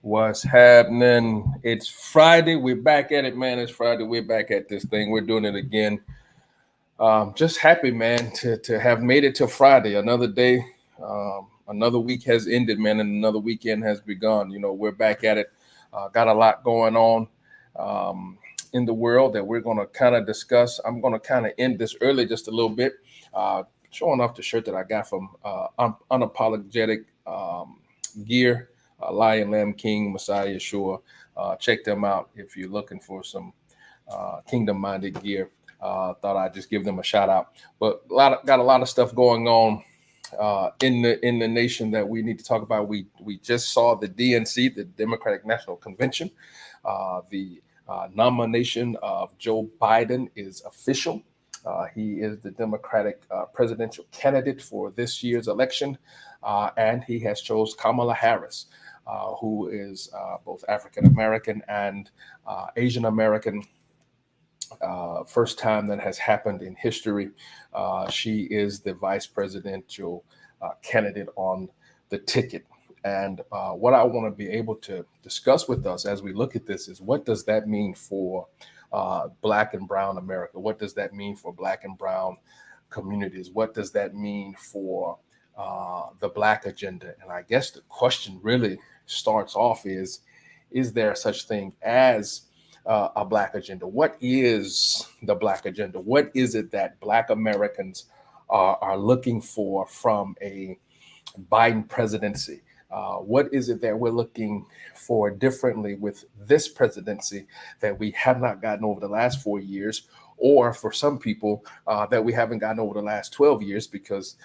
What's happening? It's Friday. We're back at it, man. It's Friday. We're back at this thing. We're doing it again. Just happy, man, to have made it to Friday. Another day, another week has ended, man, and another weekend has begun. You know, we're back at it. Got a lot going on. Um, in the world that we're going to kind of discuss. I'm going to kind of end this early just a little bit, showing off the shirt that I got from Unapologetic Gear, Lion, Lamb, King, Messiah, Yeshua. Check them out if you're looking for some kingdom-minded gear. Thought I'd just give them a shout out. But got a lot of stuff going on in the nation that we need to talk about. We just saw the DNC, the Democratic National Convention. The nomination of Joe Biden is official. He is the Democratic presidential candidate for this year's election, and he has chose Kamala Harris, who is both African American and Asian American. First time that has happened in history. She is the vice presidential candidate on the ticket. And what I want to be able to discuss with us as we look at this is, what does that mean for Black and Brown America? What does that mean for Black and Brown communities? What does that mean for the Black agenda? And I guess the question really starts off is there such thing as a Black agenda? What is the Black agenda? What is it that Black Americans are looking for from a Biden presidency? What is it that we're looking for differently with this presidency that we have not gotten over the last 4 years, or for some people that we haven't gotten over the last 12 years? Because,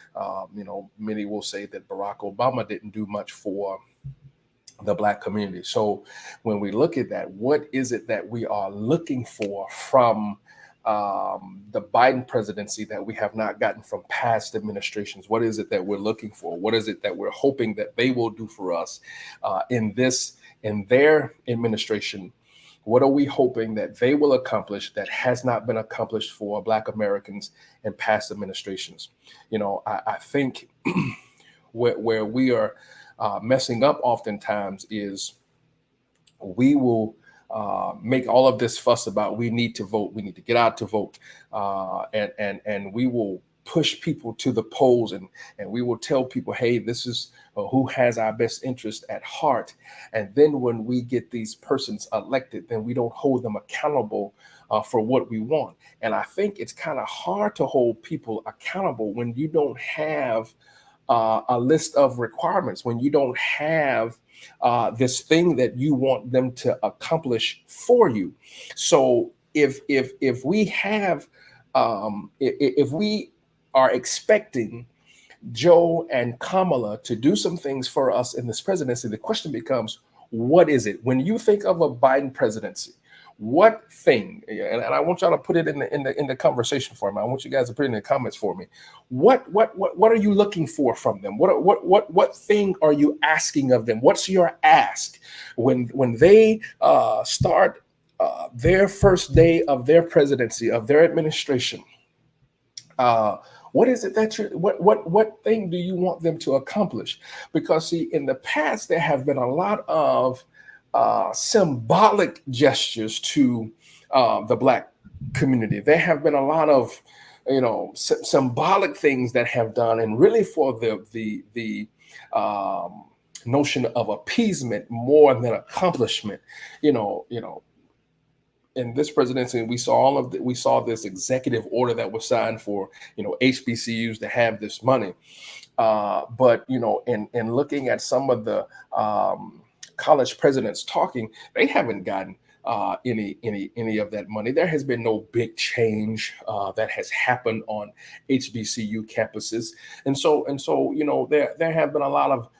many will say that Barack Obama didn't do much for the Black community. So when we look at that, what is it that we are looking for from the Biden presidency that we have not gotten from past administrations? What is it that we're looking for? What is it that we're hoping that they will do for us in their administration? What are we hoping that they will accomplish that has not been accomplished for Black Americans in past administrations? I think where we are messing up oftentimes is we will make all of this fuss about, we need to vote, we need to get out to vote, and we will push people to the polls, and we will tell people, hey, this is who has our best interest at heart. And then when we get these persons elected, then we don't hold them accountable for what we want. And I think it's kind of hard to hold people accountable when you don't have a list of requirements, when you don't have this thing that you want them to accomplish for you. So if we have if we are expecting Joe and Kamala to do some things for us in this presidency, the question becomes, what is it? When you think of a Biden presidency, what thing, and I want y'all to put it in the conversation for me. I want you guys to put it in the comments for me. What are you looking for from them? What thing are you asking of them? What's your ask when they start their first day of their presidency, of their administration? What is it that what thing do you want them to accomplish? Because see, in the past, there have been a lot of symbolic gestures to the Black community. There have been a lot of, symbolic things that have done, and really for the notion of appeasement more than accomplishment. In this presidency, we saw this executive order that was signed for HBCUs to have this money, but in looking at some of the college presidents talking, they haven't gotten any of that money. There has been no big change that has happened on HBCU campuses, and so there have been a lot of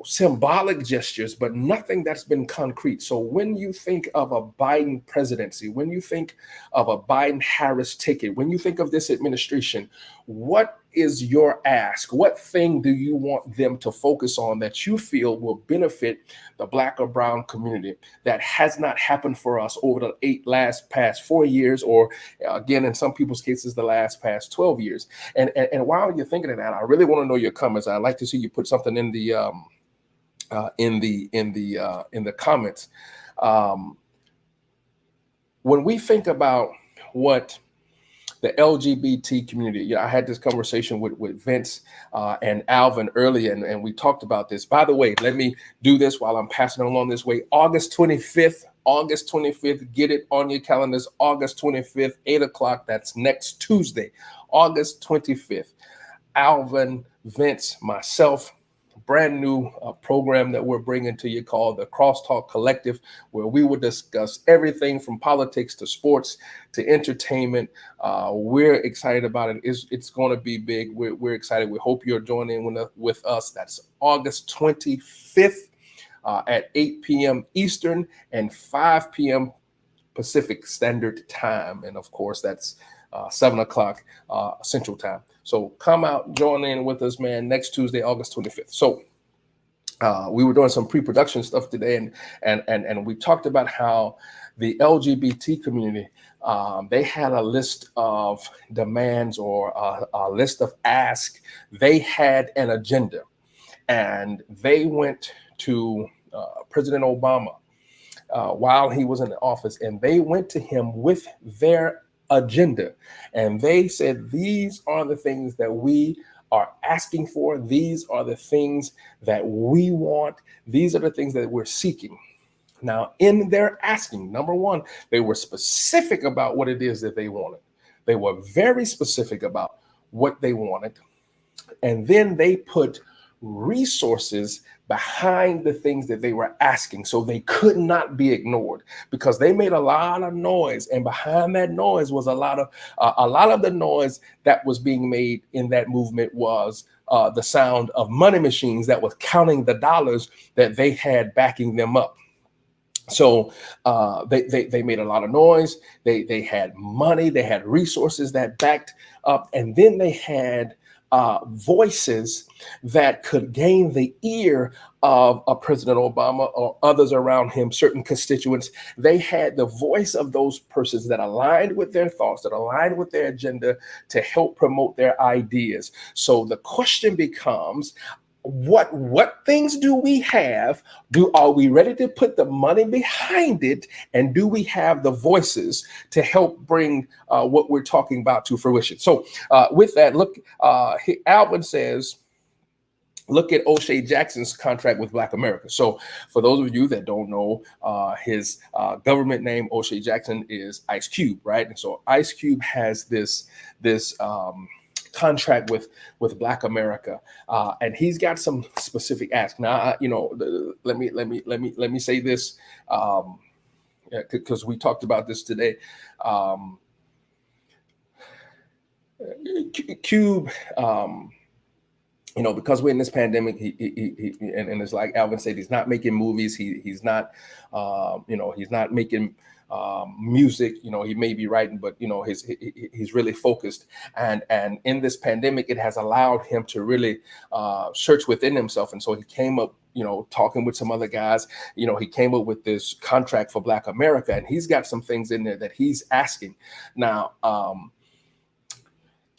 symbolic gestures, but nothing that's been concrete. So when you think of a Biden presidency, when you think of a Biden-Harris ticket, when you think of this administration, what is your ask? What thing do you want them to focus on that you feel will benefit the Black or Brown community that has not happened for us over the past 4 years, or again, in some people's cases, the past 12 years? And while you're thinking of that, I really want to know your comments. I'd like to see you put something in the comments. When we think about what the LGBT community. I had this conversation with Vince and Alvin earlier, and we talked about this. By the way, let me do this while I'm passing along this way. August 25th, get it on your calendars. August 25th, 8 o'clock. That's next Tuesday, August 25th. Alvin, Vince, myself, brand new program that we're bringing to you called the Crosstalk Collective, where we will discuss everything from politics to sports to entertainment. We're excited about it. It's going to be big. We're excited. We hope you're joining with us. That's August 25th at 8 p.m. Eastern and 5 p.m. Pacific Standard Time. And of course, that's 7 o'clock Central Time. So come out, join in with us, man, next Tuesday, August 25th. So we were doing some pre-production stuff today, and we talked about how the LGBT community, they had a list of demands or a list of asks. They had an agenda, and they went to President Obama while he was in the office, and they went to him with their agenda, and they said, these are the things that we are asking for. These are the things that we want. These are the things that we're seeking. Now, in their asking, number one, they were specific about what it is that they wanted. They were very specific about what they wanted. And then they put resources behind the things that they were asking, so they could not be ignored, because they made a lot of noise, and behind that noise was a lot of the noise that was being made in that movement was the sound of money machines that was counting the dollars that they had backing them up. So they made a lot of noise. They had money, they had resources that backed up, and then they had voices that could gain the ear of President Obama or others around him, certain constituents. They had the voice of those persons that aligned with their thoughts, that aligned with their agenda to help promote their ideas. So the question becomes, what things do we have? Are we ready to put the money behind it? And do we have the voices to help bring what we're talking about to fruition? So with that, look, Alvin says, look at O'Shea Jackson's contract with Black America. So for those of you that don't know, his government name, O'Shea Jackson, is Ice Cube, right? And so Ice Cube has this contract with Black America, and he's got some specific asks. Now, let me say this, because we talked about this today. Cube, because we're in this pandemic, he and it's like Alvin said, he's not making movies. He's not, he's not making music. He may be writing, but he's really focused. And in this pandemic, it has allowed him to really search within himself. And so he came up, talking with some other guys. He came up with this contract for Black America, and he's got some things in there that he's asking now.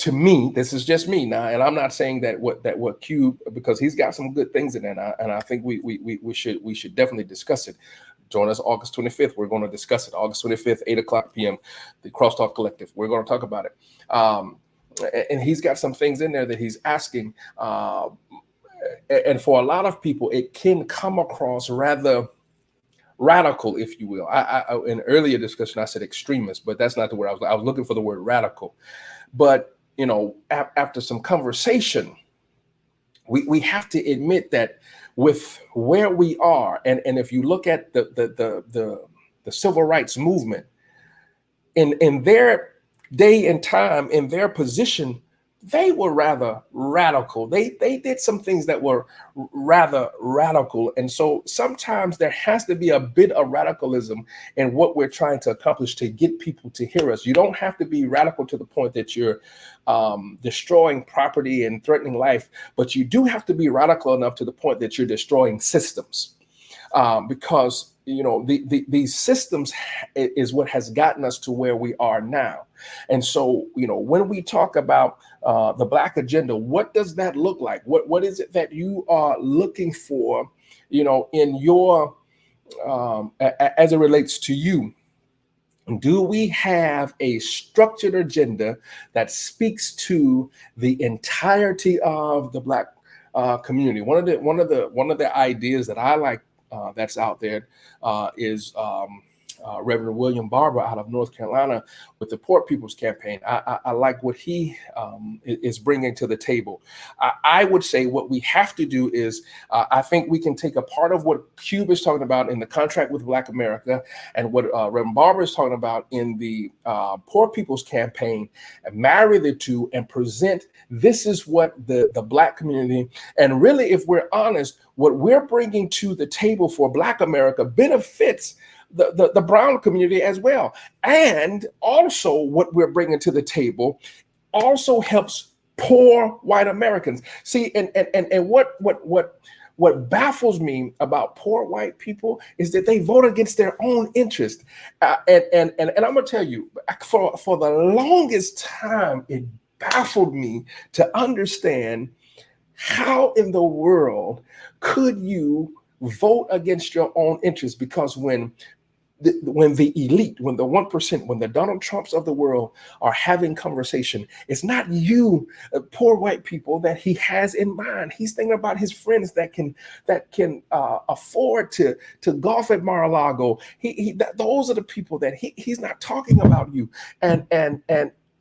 To me, this is just me now, and I'm not saying that what Cube, because he's got some good things in there, and I think we should definitely discuss it. Join us August 25th. We're going to discuss it. August 25th, 8 o'clock p.m. The Crosstalk Collective. We're going to talk about it. And he's got some things in there that he's asking. And for a lot of people, it can come across rather radical, if you will. I in earlier discussion, I said extremist, but that's not the word I was looking for, the word radical. But after some conversation, we have to admit that with where we are, and if you look at the civil rights movement, in their day and time, in their position, they were rather radical. They did some things that were rather radical. And so sometimes there has to be a bit of radicalism in what we're trying to accomplish to get people to hear us. You don't have to be radical to the point that you're destroying property and threatening life, but you do have to be radical enough to the point that you're destroying systems. Because these systems is what has gotten us to where we are now. And so, when we talk about the Black agenda, what does that look like? What is it that you are looking for, in your, as it relates to you? Do we have a structured agenda that speaks to the entirety of the Black community? One of the ideas that I like that's out there is Reverend William Barber out of North Carolina with the Poor People's Campaign. I like what he is bringing to the table. I would say what we have to do is I think we can take a part of what Cube is talking about in the contract with Black America and what Reverend Barber is talking about in the Poor People's Campaign and marry the two and present this is what the Black community, and really, if we're honest, what we're bringing to the table for Black America benefits the brown community as well. And also what we're bringing to the table also helps poor white Americans. See, and what baffles me about poor white people is that they vote against their own interest. And I'm gonna tell you, for the longest time, it baffled me to understand how in the world could you vote against your own interest? Because when the elite, when the 1%, when the Donald Trumps of the world are having conversation, it's not you, poor white people, that he has in mind. He's thinking about his friends that can afford to golf at Mar-a-Lago. Those are the people that he's not talking about you. And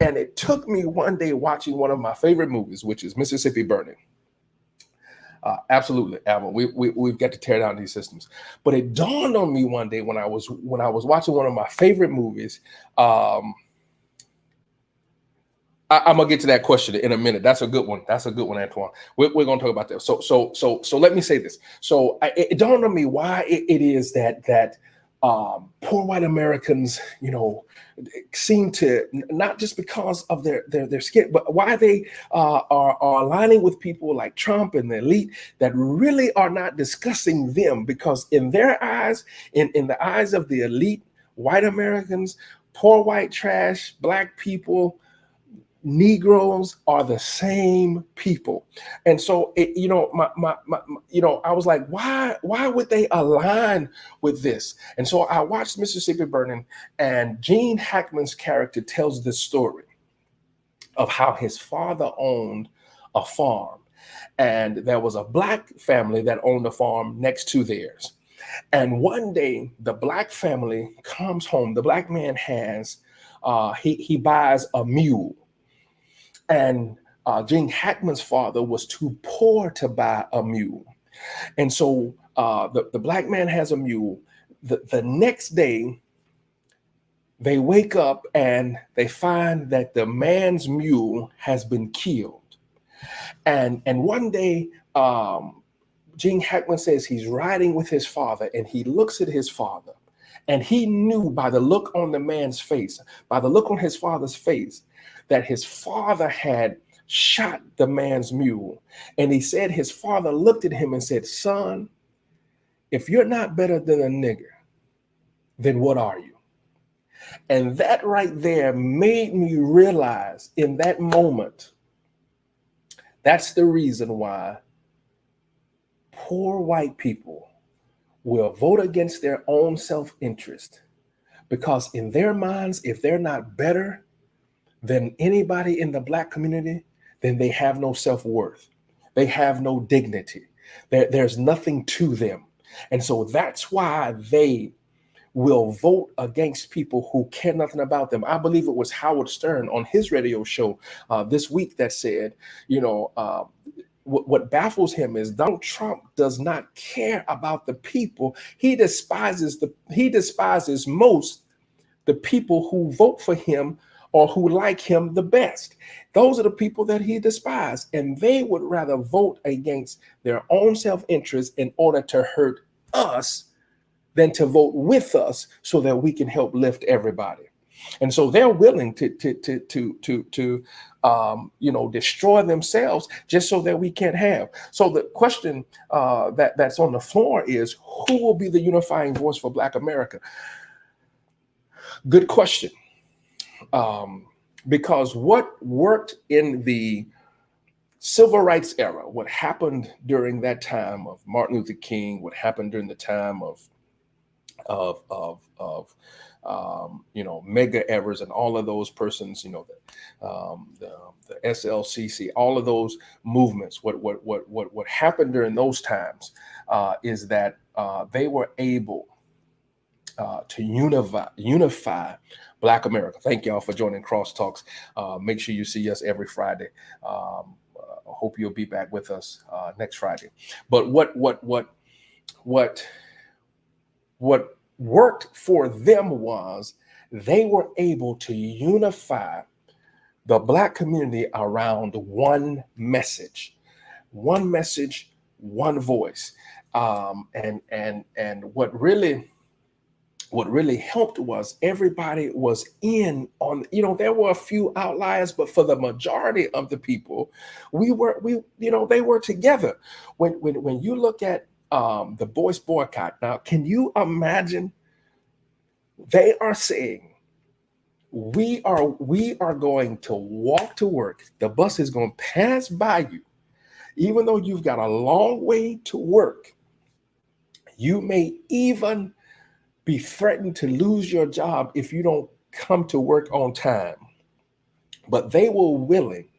it took me one day watching one of my favorite movies, which is Mississippi Burning. Absolutely, Alvin. We've got to tear down these systems. But it dawned on me one day when I was watching one of my favorite movies. I'm gonna get to that question in a minute. That's a good one. That's a good one, Antoine. We're gonna talk about that. So let me say this. So it dawned on me why it is that poor white Americans, seem to, not just because of their skin, but why they are aligning with people like Trump and the elite that really are not discussing them, because in their eyes, in the eyes of the elite, white Americans, poor white trash, Black people, Negroes are the same people. And so I was like, why would they align with this? And so I watched Mississippi Burning, and Gene Hackman's character tells the story of how his father owned a farm, and there was a Black family that owned a farm next to theirs. And one day the Black family comes home. The Black man has he buys a mule. And Gene Hackman's father was too poor to buy a mule. And so the Black man has a mule. The next day, they wake up and they find that the man's mule has been killed. And one day, Gene Hackman says he's riding with his father, and he looks at his father. And he knew by the look on the man's face, by the look on his father's face, that his father had shot the man's mule. And he said his father looked at him and said, "Son, if you're not better than a nigger, then what are you?" And that right there made me realize in that moment, that's the reason why poor white people will vote against their own self-interest. Because in their minds, if they're not better than anybody in the Black community, then they have no self-worth. They have no dignity. There's nothing to them. And so that's why they will vote against people who care nothing about them. I believe it was Howard Stern on his radio show this week that said, what baffles him is Donald Trump does not care about the people. He despises most the people who vote for him or who like him the best. Those are the people that he despises, and they would rather vote against their own self-interest in order to hurt us than to vote with us so that we can help lift everybody. And so they're willing to destroy themselves just so that we can't have. So the question that's on the floor is, who will be the unifying voice for Black America? Good question. Because what worked in the civil rights era, what happened during that time of Martin Luther King, what happened during the time of Mega Evers and all of those persons, the SLCC, all of those movements. What happened during those times is that they were able to unify Black America. Thank y'all for joining Crosstalks. Make sure you see us every Friday. I hope you'll be back with us next Friday. But what worked for them was they were able to unify the Black community around one message, one voice. And what really helped was everybody was in on, there were a few outliers, but for the majority of the people, they were together. When you look at the voice boycott, now, can you imagine? They are saying, we are going to walk to work. The bus is going to pass by you. Even though you've got a long way to work, you may even be threatened to lose your job if you don't come to work on time. But they were willing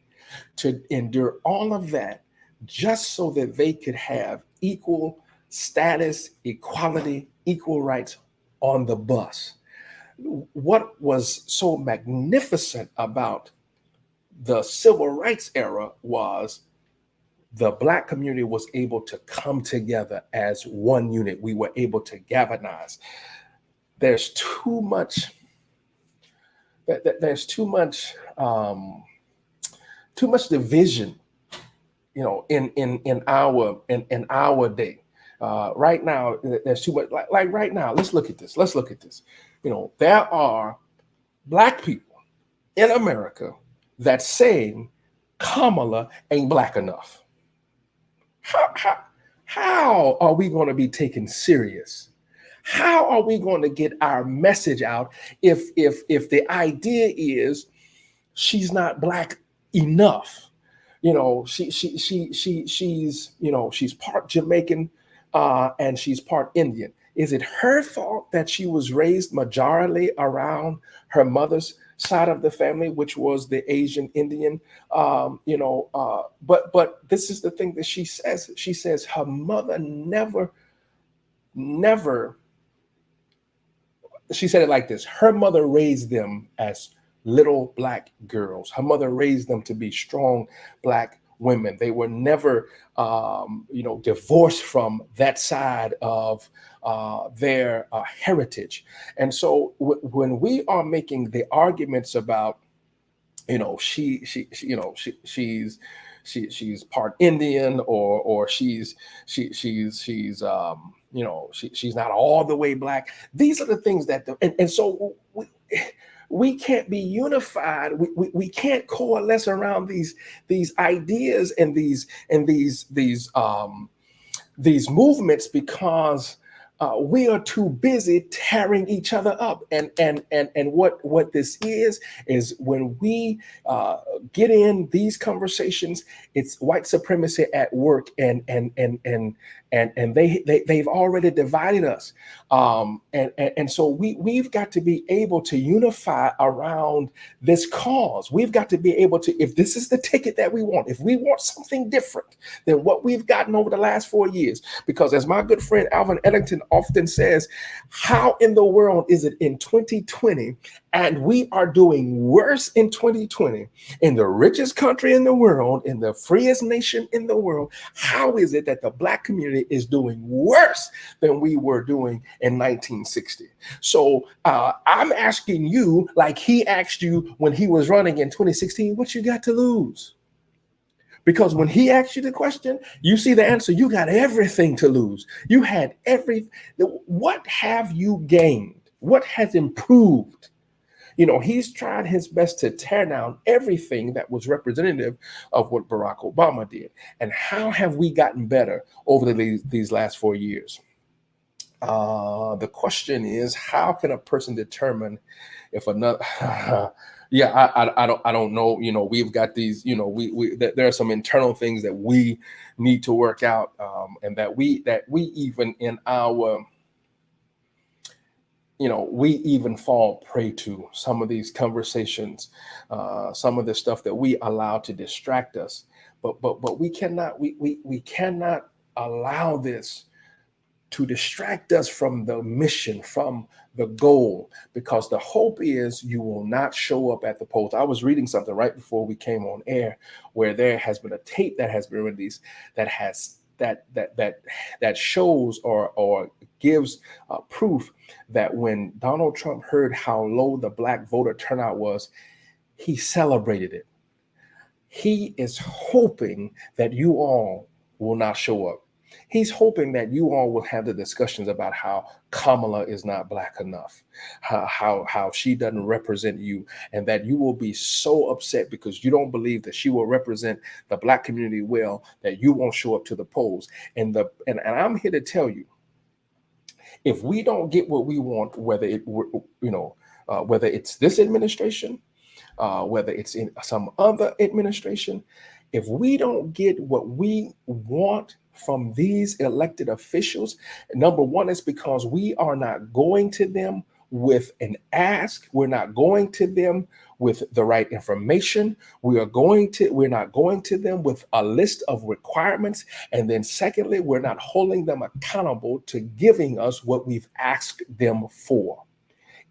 to endure all of that just so that they could have equal status, equality, equal rights on the bus. What was so magnificent about the civil rights era was the Black community was able to come together as one unit. We were able to galvanize. There's too much division, in our day. Right now, there's too much. Like right now, let's look at this. There are Black people in America that's saying Kamala ain't Black enough. How are we going to be taken serious? How are we going to get our message out if the idea is she's not Black enough? She's part Jamaican and she's part Indian. Is it her fault that she was raised majorly around her mother's side of the family, which was the Asian Indian? But this is the thing that she says. She says her mother never. She said it like this: her mother raised them as little Black girls. Her mother raised them to be strong Black women. They were never, divorced from that side of their heritage. And so when we are making the arguments about, she's part Indian or she's not all the way Black. These are the things that, and so we can't be unified. We can't coalesce around these ideas and these movements because we are too busy tearing each other up. And what this is when we get in these conversations, it's white supremacy at work, and they've already divided us. And so we've got to be able to unify around this cause. We've got to be able to, if this is the ticket that we want, if we want something different than what we've gotten over the last 4 years, because as my good friend Alvin Ellington often says, how in the world is it in 2020 and we are doing worse in 2020 in the richest country in the world, in the freest nation in the world? How is it that the Black community is doing worse than we were doing in 1960? So I'm asking you, like he asked you when he was running in 2016, what you got to lose? Because when he asked you the question, you see the answer, you got everything to lose. You had what have you gained? What has improved? He's tried his best to tear down everything that was representative of what Barack Obama did. And how have we gotten better over these last 4 years? The question is, how can a person determine if another... I don't know. We've got these, there are some internal things that we need to work out, and that we even in our we even fall prey to some of these conversations, some of the stuff that we allow to distract us. But we cannot allow this to distract us from the mission, from the goal, because the hope is you will not show up at the polls. I was reading something right before we came on air where there has been a tape that has been released that has that shows or gives proof that when Donald Trump heard how low the black voter turnout was, he celebrated it. He is hoping that you all will not show up. He's hoping that you all will have the discussions about how Kamala is not black enough, how she doesn't represent you, and that you will be so upset because you don't believe that she will represent the black community well that you won't show up to the polls. And I'm here to tell you, if we don't get what we want, whether it's this administration, whether it's in some other administration, if we don't get what we want from these elected officials, number one, is because we are not going to them with an ask. We're not going to them with the right information. We're not going to them with a list of requirements. And then secondly, we're not holding them accountable to giving us what we've asked them for.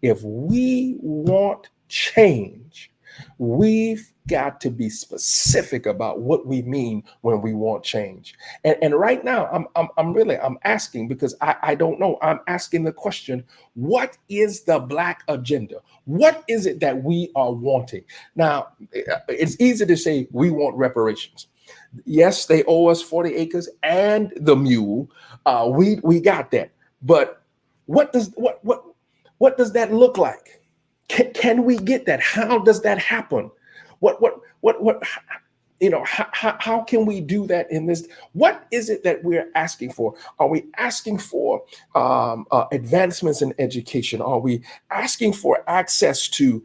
If we want change, we've got to be specific about what we mean when we want change. And right now, I'm asking, because I don't know. I'm asking the question: what is the black agenda? What is it that we are wanting? Now, it's easy to say we want reparations. Yes, they owe us 40 acres and the mule. We got that. But what does that look like? Can we get that? How does that happen? What how can we do that in this? What is it that we're asking for? Are we asking for advancements in education? Are we asking for access to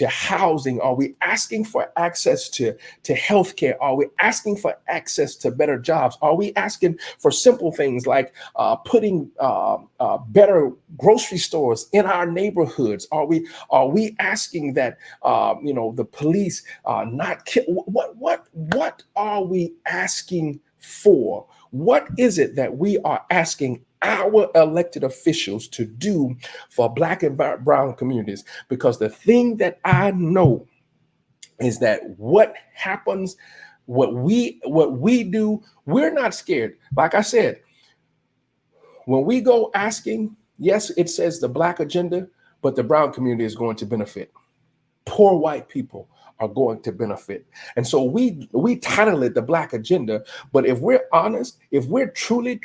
housing? Are we asking for access to healthcare? Are we asking for access to better jobs? Are we asking for simple things like putting better grocery stores in our neighborhoods? Are we asking that the police not kill? What are we asking for? What is it that we are asking our elected officials to do for black and brown communities? Because the thing that I know is that what happens, what we do, we're not scared. Like I said, when we go asking, yes, it says the black agenda, but the brown community is going to benefit. Poor white people are going to benefit. And so we title it the black agenda. But if we're honest, if we're truly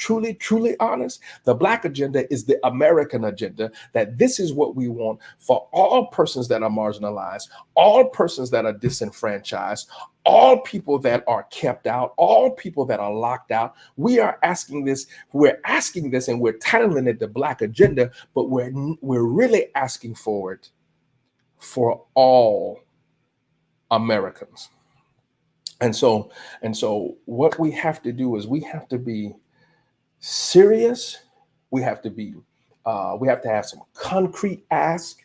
honest, the black agenda is the American agenda, that this is what we want for all persons that are marginalized, all persons that are disenfranchised, all people that are kept out, all people that are locked out. We're asking this, and we're titling it the black agenda, but we're really asking for it for all Americans. And so what we have to do is we have to be serious. We have to have some concrete ask.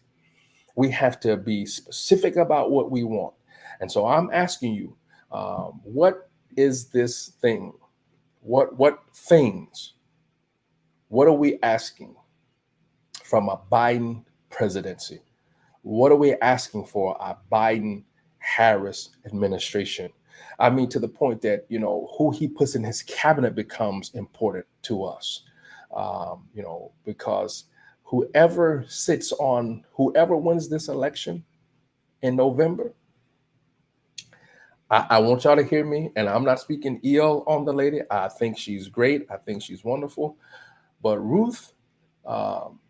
We have to be specific about what we want. And so I'm asking you, what is this thing? What things? What are we asking from a Biden presidency? What are we asking for a Biden-Harris administration? I mean, to the point that, who he puts in his cabinet becomes important to us, because whoever wins this election in November, I want y'all to hear me, and I'm not speaking ill on the lady. I think she's great. I think she's wonderful. But Ruth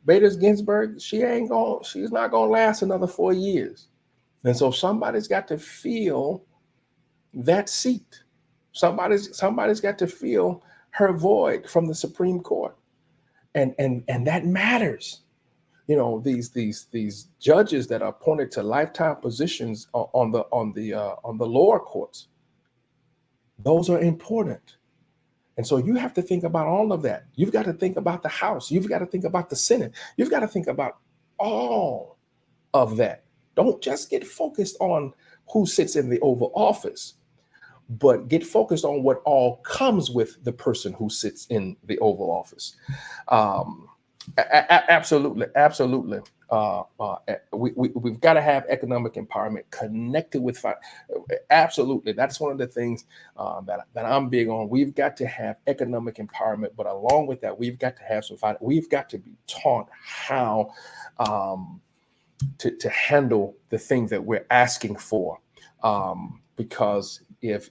Bader Ginsburg, she's not gonna last another 4 years. And so somebody's got to fill that seat. Somebody's got to fill her void from the Supreme Court. And that matters. These judges that are appointed to lifetime positions on the lower courts, those are important. And so you have to think about all of that. You've got to think about the House. You've got to think about the Senate. You've got to think about all of that. Don't just get focused on who sits in the Oval Office, but get focused on what all comes with the person who sits in the Oval Office. Um, Absolutely, absolutely. We've got to have economic empowerment connected with absolutely. That's one of the things that I'm big on. We've got to have economic empowerment, but along with that, we've got to have some. We've got to be taught how um, to handle the things that we're asking for, because if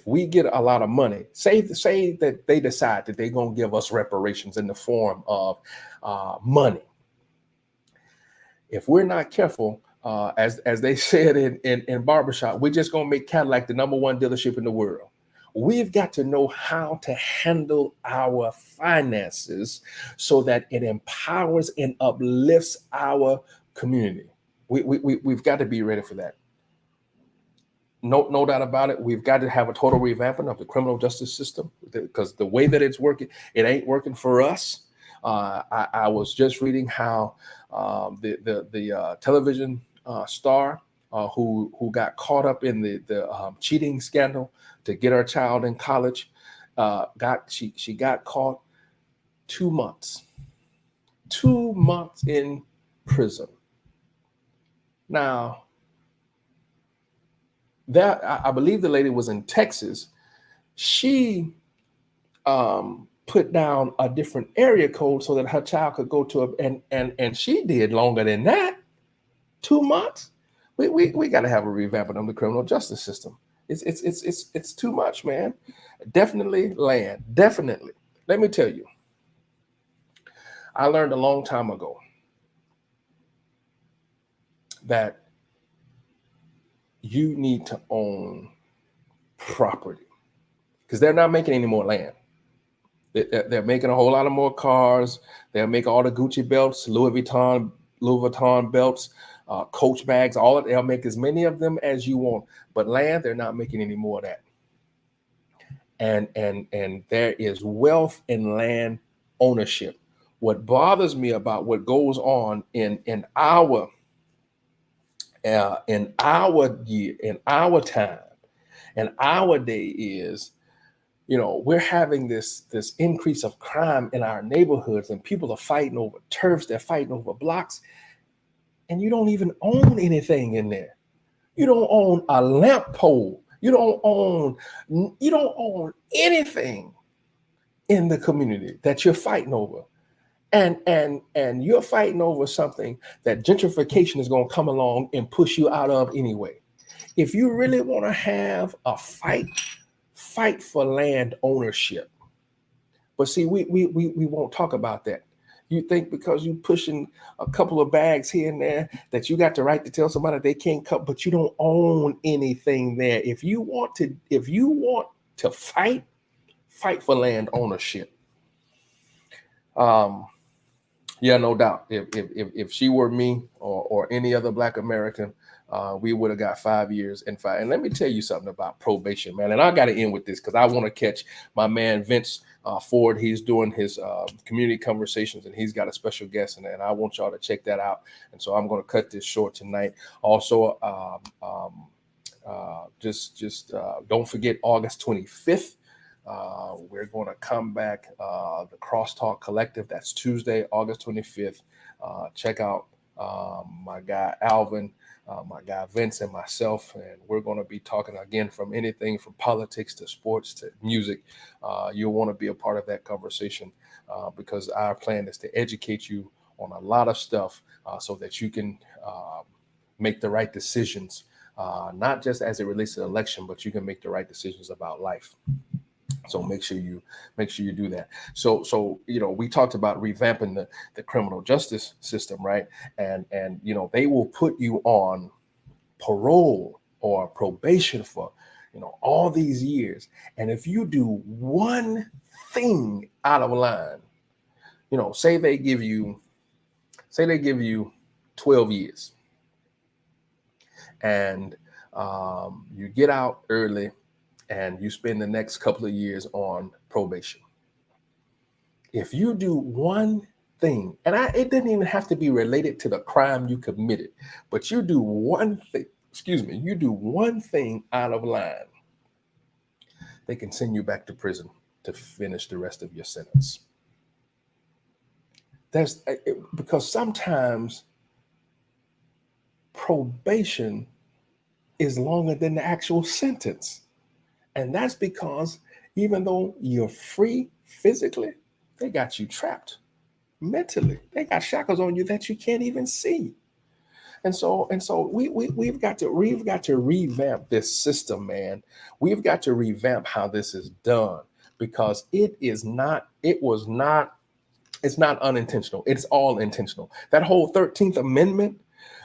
we get a lot of money, say that they decide that they're going to give us reparations in the form of money. If we're not careful, as they said in barbershop, we're just going to make Cadillac the number one dealership in the world. We've got to know how to handle our finances so that it empowers and uplifts our community. We've got to be ready for that. No doubt about it. We've got to have a total revamping of the criminal justice system, because the way that it's working, it ain't working for us. I was just reading how the television star who got caught up in the cheating scandal to get her child in college, she got caught 2 months, 2 months in prison. Now, that I believe the lady was in Texas. She put down a different area code so that her child could go to and she did longer than that. 2 months. We got to have a revamping of the criminal justice system. It's too much, man. Definitely land. Definitely. Let me tell you, I learned a long time ago that you need to own property, because they're not making any more land. They're making a whole lot of more cars. They'll make all the Gucci belts, Louis Vuitton belts, Coach bags. All of they'll make as many of them as you want. But land, they're not making any more of that. And there is wealth in land ownership. What bothers me about what goes on in our year, in our time, in our day is, we're having this increase of crime in our neighborhoods, and people are fighting over turfs, they're fighting over blocks, and you don't even own anything in there. You don't own a lamp pole. You don't own anything in the community that you're fighting over. And you're fighting over something that gentrification is going to come along and push you out of anyway. If you really want to have a fight for land ownership. But see, we won't talk about that. You think because you pushing a couple of bags here and there that you got the right to tell somebody they can't cut, but you don't own anything there. If you want to fight for land ownership. Yeah, no doubt. If she were me or any other Black American, we would have got 5 years and five. And let me tell you something about probation, man. And I got to end with this because I want to catch my man Vince Ford. He's doing his community conversations, and he's got a special guest, and I want y'all to check that out. And so I'm going to cut this short tonight. Also, just don't forget August 25th. We're going to come back, the Crosstalk Collective. That's Tuesday, August 25th. Check out my guy Alvin, my guy Vince, and myself, and we're going to be talking again from anything from politics to sports to music. You'll want to be a part of that conversation because our plan is to educate you on a lot of stuff so that you can make the right decisions, not just as it relates to the election, but you can make the right decisions about life. So make sure you do that. So we talked about revamping the criminal justice system, right? And they will put you on parole or probation for all these years. And if you do one thing out of line, say they give you 12 years, and you get out early, and you spend the next couple of years on probation. If you do one thing, and it didn't even have to be related to the crime you committed, but you do one thing, you do one thing out of line, they can send you back to prison to finish the rest of your sentence. Because sometimes probation is longer than the actual sentence. And that's because even though you're free physically, they got you trapped mentally. They got shackles on you that you can't even see. And so we've got to revamp this system, man. We've got to revamp how this is done because it's not unintentional. It's all intentional. That whole 13th Amendment,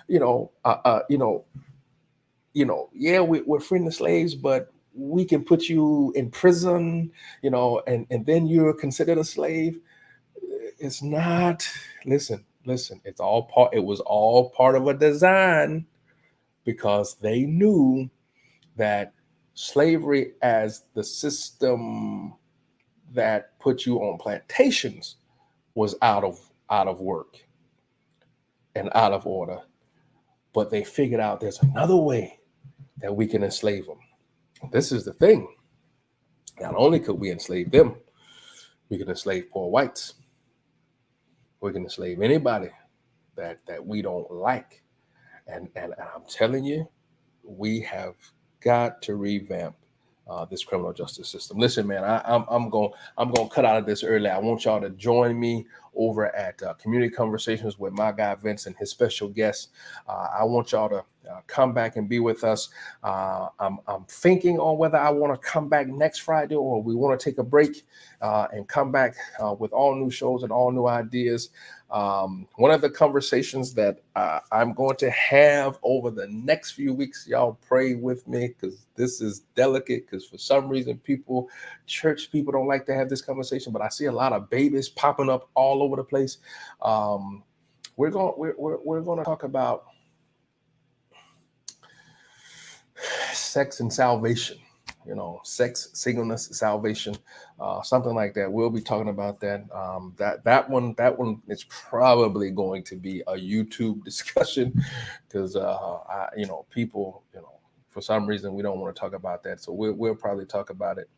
you know, uh, uh, you know, yeah, we're freeing the slaves, but we can put you in prison, and then you're considered a slave. It's not. Listen. It was all part of a design because they knew that slavery as the system that put you on plantations was out of work and out of order. But they figured out there's another way that we can enslave them. This is the thing. Not only could we enslave them, we can enslave poor whites. We can enslave anybody that we don't like. And I'm telling you, we have got to revamp this criminal justice system. Listen, man, I'm going to cut out of this early. I want y'all to join me over at Community Conversations with my guy Vince and his special guest. I want y'all to come back and be with us. I'm thinking on whether I want to come back next Friday or we want to take a break and come back with all new shows and all new ideas. One of the conversations that I'm going to have over the next few weeks, y'all pray with me because this is delicate because for some reason church people don't like to have this conversation, but I see a lot of babies popping up all over the place. We're going to talk about sex and salvation. Sex, singleness, salvation, something like that. We'll be talking about that. That one is probably going to be a YouTube discussion because people, for some reason we don't want to talk about that. So we'll probably talk about it,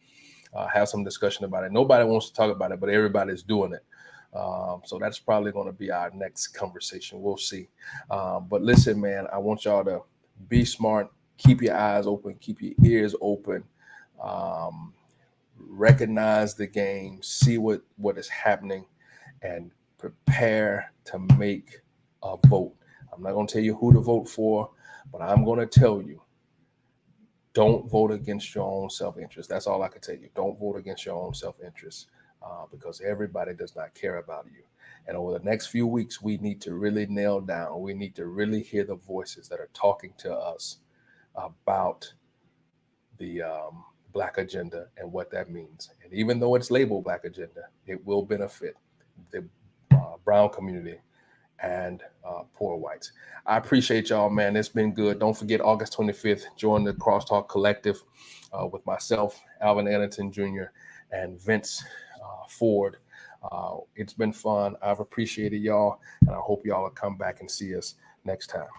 have some discussion about it. Nobody wants to talk about it, but everybody's doing it. So that's probably going to be our next conversation. We'll see. But listen, man, I want y'all to be smart. Keep your eyes open. Keep your ears open. Recognize the game. See what is happening, and prepare to make a vote. I'm not going to tell you who to vote for, but I'm going to tell you, don't vote against your own self-interest. That's all I can tell you. Don't vote against your own self-interest because everybody does not care about you. And over the next few weeks, we need to really nail down. We need to really hear the voices that are talking to us about the Black agenda and what that means. And even though it's labeled Black agenda, it will benefit the brown community and poor whites. I appreciate y'all, man. It's been good. Don't forget August 25th, join the Crosstalk Collective with myself, Alvin Ellington Jr., and Vince Ford. It's been fun. I've appreciated y'all, and I hope y'all will come back and see us next time.